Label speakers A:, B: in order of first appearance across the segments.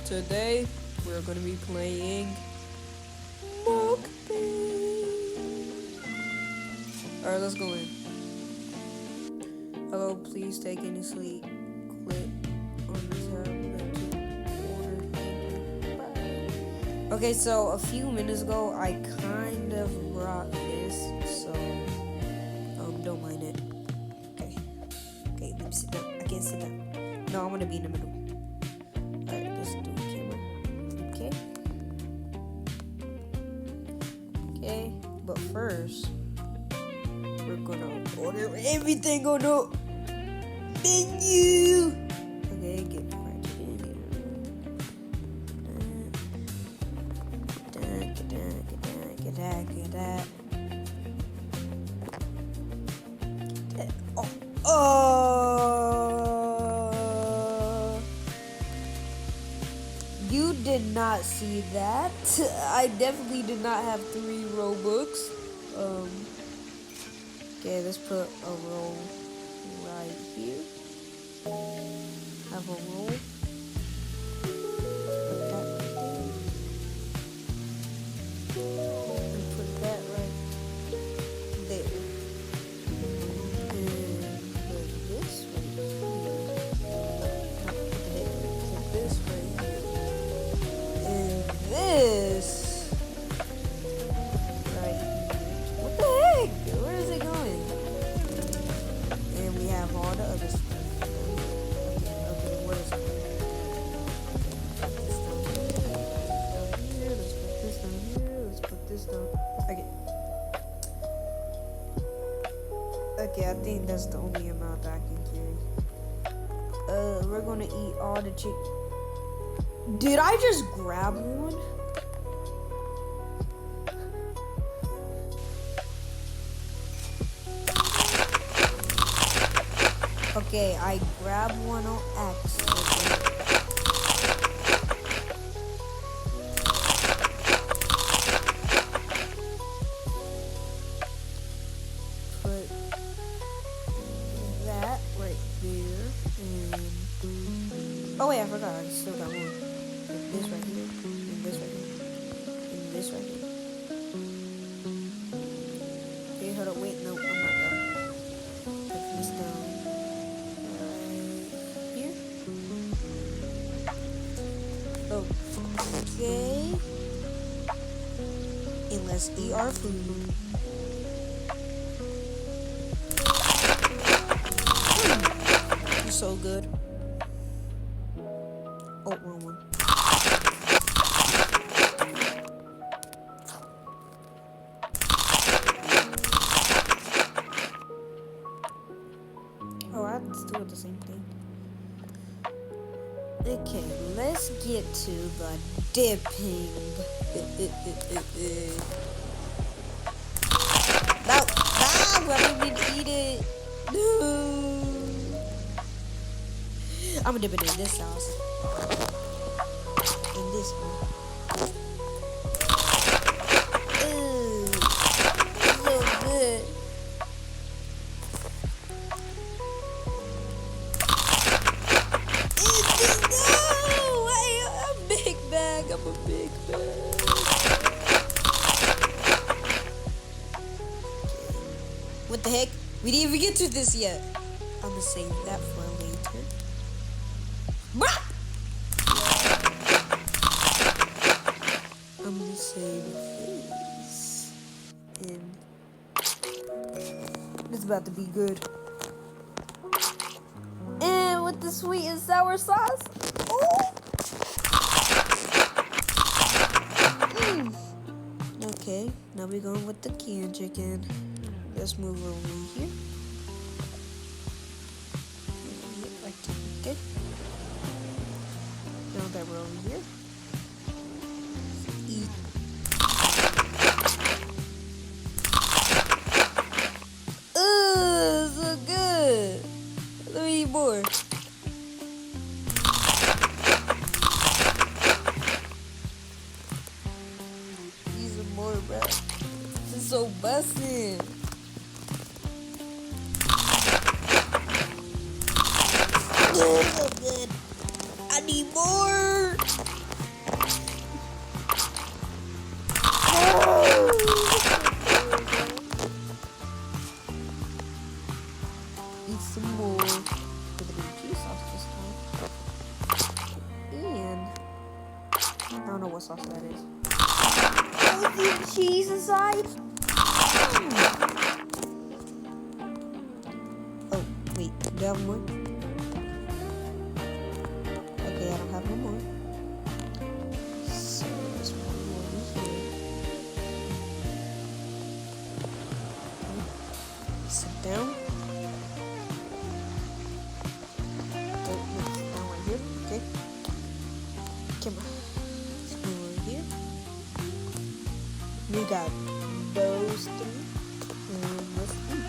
A: Today we're gonna be playing Mukbang. Alright, let's go in. Hello, please take any sleep. Click on the tab to order. Okay, so a few minutes ago I kind of brought this, so don't mind it. Okay, let me sit down. I can't sit down. No, I'm gonna be in the middle. Alright, let's do the camera. Okay, but first we're gonna order everything on the menu. Okay, get fried chicken. Get that. Oh. You did not see that. I definitely did not have 3 Robux. Okay, let's put a roll right here. Have a roll. Put that right there. And put that right there. And put this right here. Put this right here. And this right here. What the heck? Where is it going? And we have all the other stuff. Okay, what is it? Let's put this down here. Let's put this down. Okay. Okay, I think that's the only amount that I can carry. We're gonna eat all the chicken. Did I just grab one? Okay, I grabbed one on accident. Put that right there. And oh wait, I forgot. I still got one. Put this right here. And this right here. And this right here. Okay, hold up. Wait, no, I'm not done. Put this down. Okay, and let's eat our food. It's so good. Oh, wrong one. Oh, I still do the same thing. Okay, let's get to the dipping. No, I didn't mean to eat it. No. I'm gonna dip it in this sauce. In this one. Ooh, so good. I'm a big bag. What the heck? We didn't even get to this yet. I'm gonna save that for later. I'm gonna save this. And it's about to be good. And with the sweet and sour sauce. Oh! Okay, now we're going with the canned chicken. Let's move over here. Okay. Now that we're over here, eat. Ooh, so good. Let me eat more. More, bro. This is so bussin'. Oh, so good. I need more. don't know what sauce that is. Oh, cheese inside. Oh, wait. Do I have more? Okay, I don't have no more. So let's put it over here. Okay. Sit down. Down right here. Okay. Camera. Let's go over here. We got those three. And let's eat.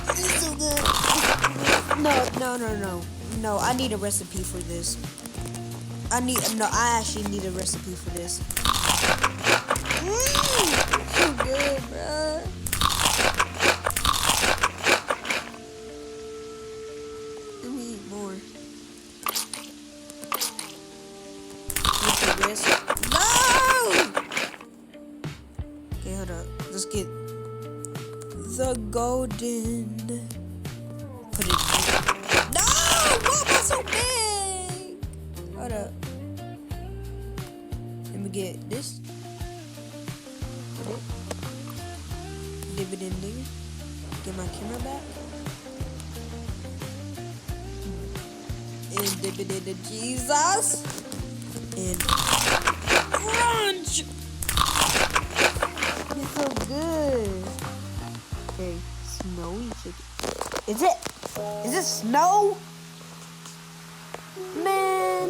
A: It's so good. No, I need a recipe for this. I actually need a recipe for this. So good, bro. Let me eat more. No! Okay, hold up. Let's get the golden. Put it in. No! Why am I so big? Hold up. Let me get this. Put it. Dip it in there. Get my camera back. And dip it in the cheese sauce. And crunch! It's so good. Okay, snowy chicken. Is it snow? Man.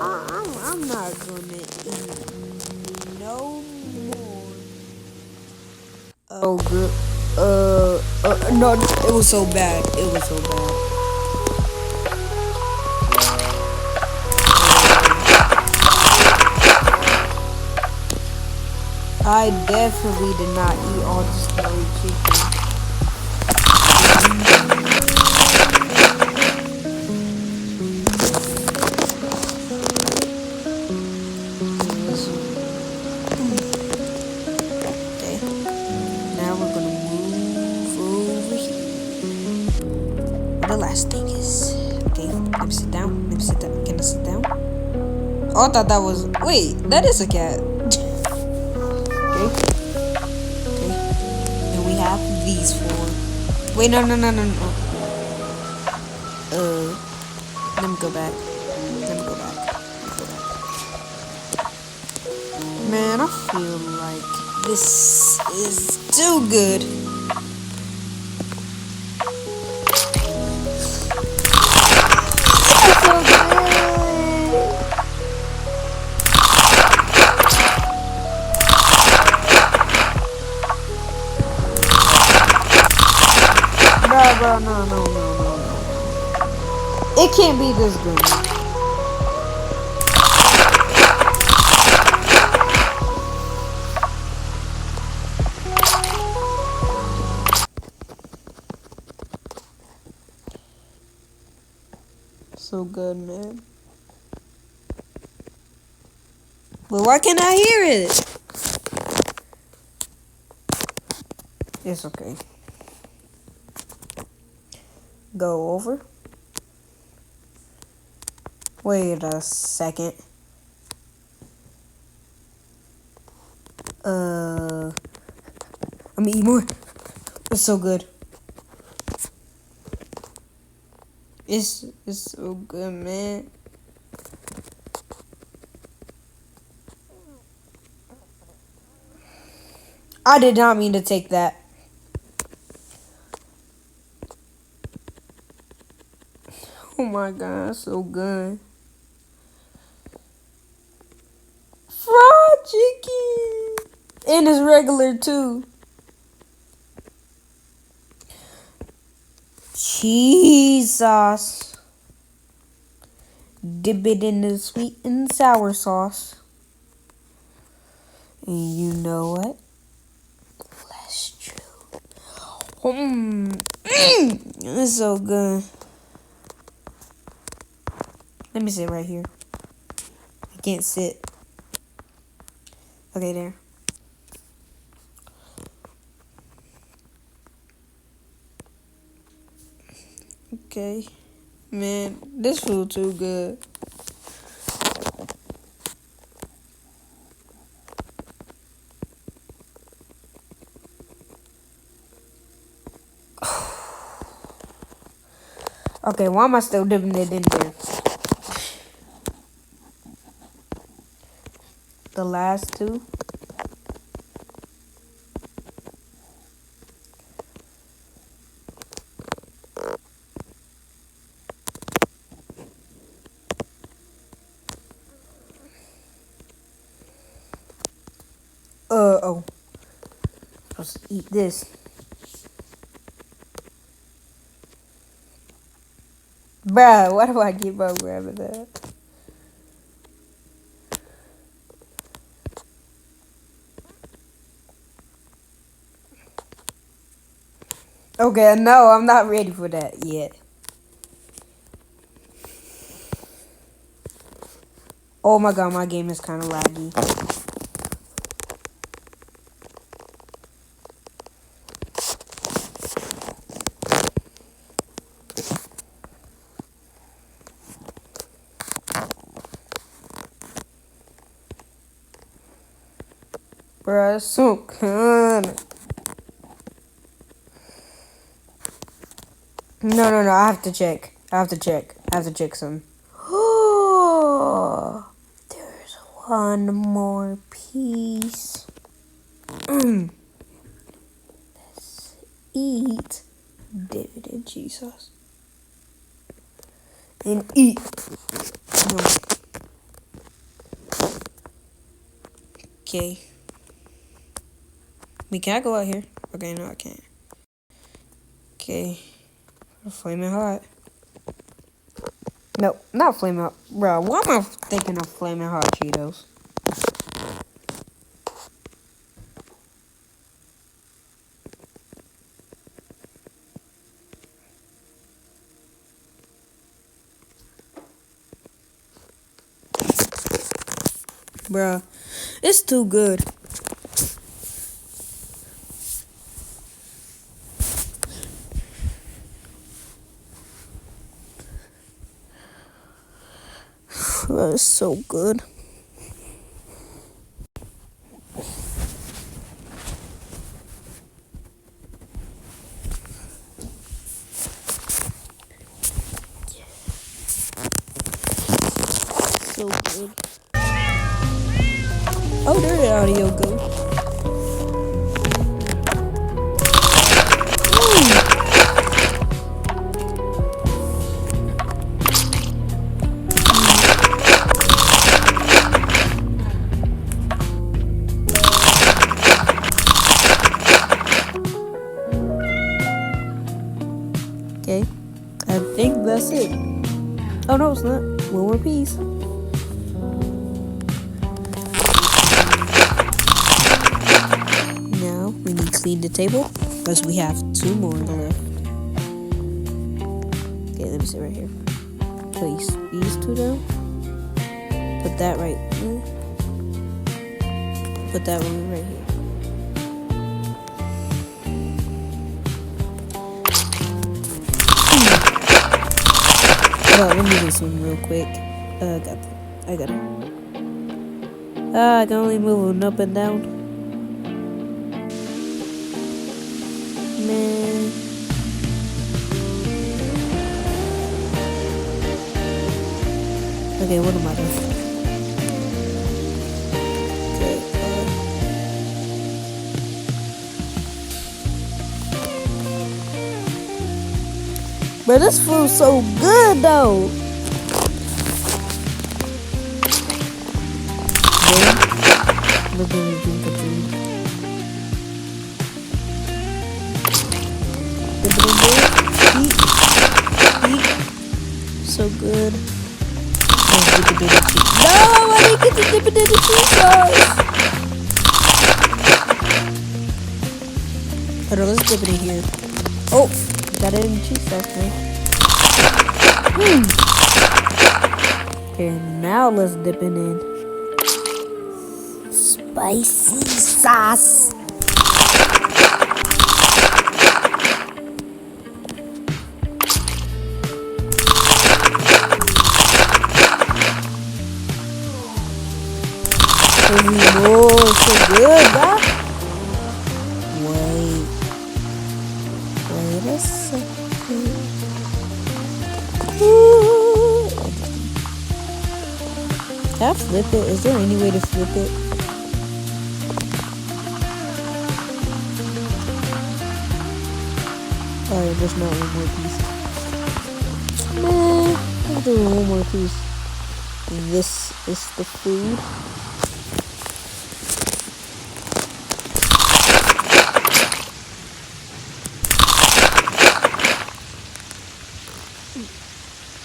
A: I'm not gonna eat no more. Oh, good. No, it was so bad. It was so bad. I definitely did not eat all the snowy chicken. Okay, now we're gonna move over here. The last thing is, okay, let me sit down. Let me sit down. Can I sit down? Oh, I thought that was. Wait, that is a cat. Okay. And we have these four. Wait, no. Let me go back. Man, I feel like this is too good. It's so good. Bro, no. It can't be this good. So good, man. But why can't I hear it? It's okay. Go over. Wait a second. I'm gonna eat more. It's so good. It's so good, man. I did not mean to take that. Oh my god, so good. Fried chicken. And it's regular too. Cheese sauce. Dip it in the sweet and sour sauce. And you know what? Let's chew. It's so good. Let me sit right here. I can't sit. Okay, there. Okay. Man, this food too good. Okay, why am I still dipping it in there? The last two. Oh. I'm supposed to eat this. Bruh, why do I keep on grabbing that? Okay, no, I'm not ready for that yet. Oh my god, my game is kind of laggy. Bruh, it's so good. No, I have to check. I have to check some. Oh, there's one more piece. Let's eat. Dip it in cheese sauce. And eat. No. Okay. Can I go out here? Okay, no, I can't. Okay. Flaming hot. No, not flaming hot. Bro, why am I thinking of flaming hot Cheetos? Bruh, it's too good. It's so good. So good. Oh, there the audio go. Okay, I think that's it. Oh no, it's not. One more piece. Now we need to clean the table because we have two more left. Okay, let me sit right here. Place these two down. Put that right here. Put that one right here. Let me do this one real quick. I got it. I can only move them up and down. Man. Okay, what am I doing? Okay. But this food's so good though. Look at me drink a drink. Dip it in there. Eat. So good. Oh, dip it in the cheese. No, I didn't get to dip it in the cheese sauce. Hold on, let's dip it in here. Oh, got it in the cheese sauce, man. Okay, now let's dip it in spicy sauce. so good, guys. Wait a second. Ooh. Can I flip it? Is there any way to flip it? Alright, there's not one more piece. Man, I'm doing one more piece. This is the food.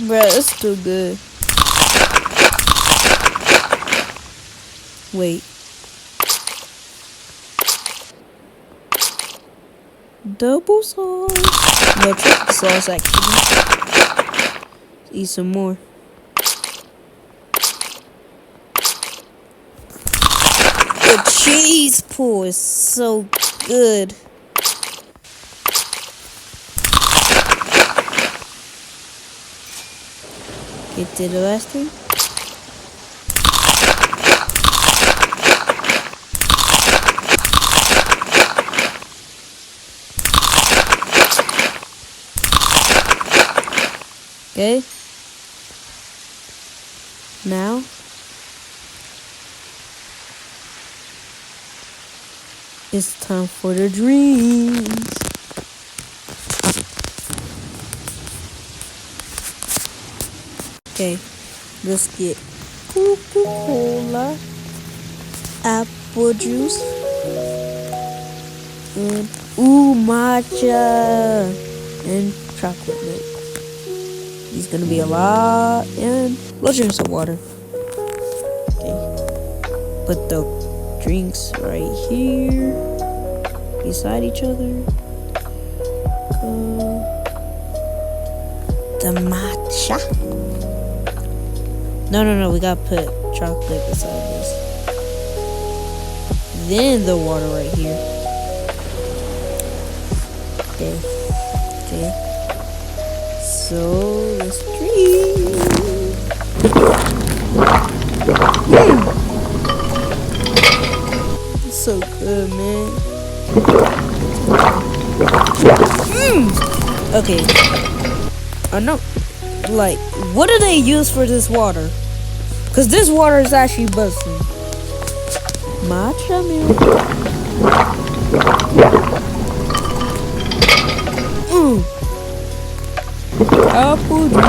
A: Bruh, it's still good. Wait. Double sauce. No, triple sauce actually. Let's eat some more. The cheese pool is so good. Get to the last thing. Okay. Now. It's time for the drinks. Okay, let's get Coca-Cola, apple juice, and matcha, and chocolate milk. These gonna be a lot, and let's drink some water. Okay, put the drinks right here beside each other. The matcha. No, we gotta put chocolate beside this. Then the water right here. Okay. So let's drink. It's so good, man. Okay. I know. Like, what do they use for this water? Because this water is actually busting. Matcha milk. Apple juice.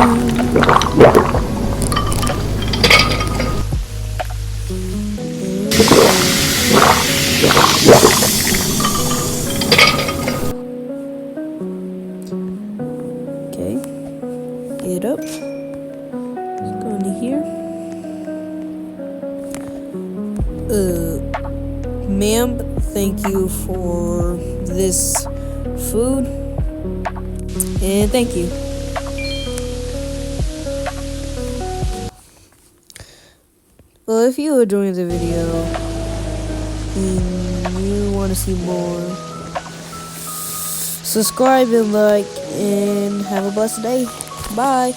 A: Okay. Get up. Let's go into here. Ma'am, thank you for this food. And thank you. Well, if you enjoyed the video and you want to see more, subscribe and like, and have a blessed day. Bye.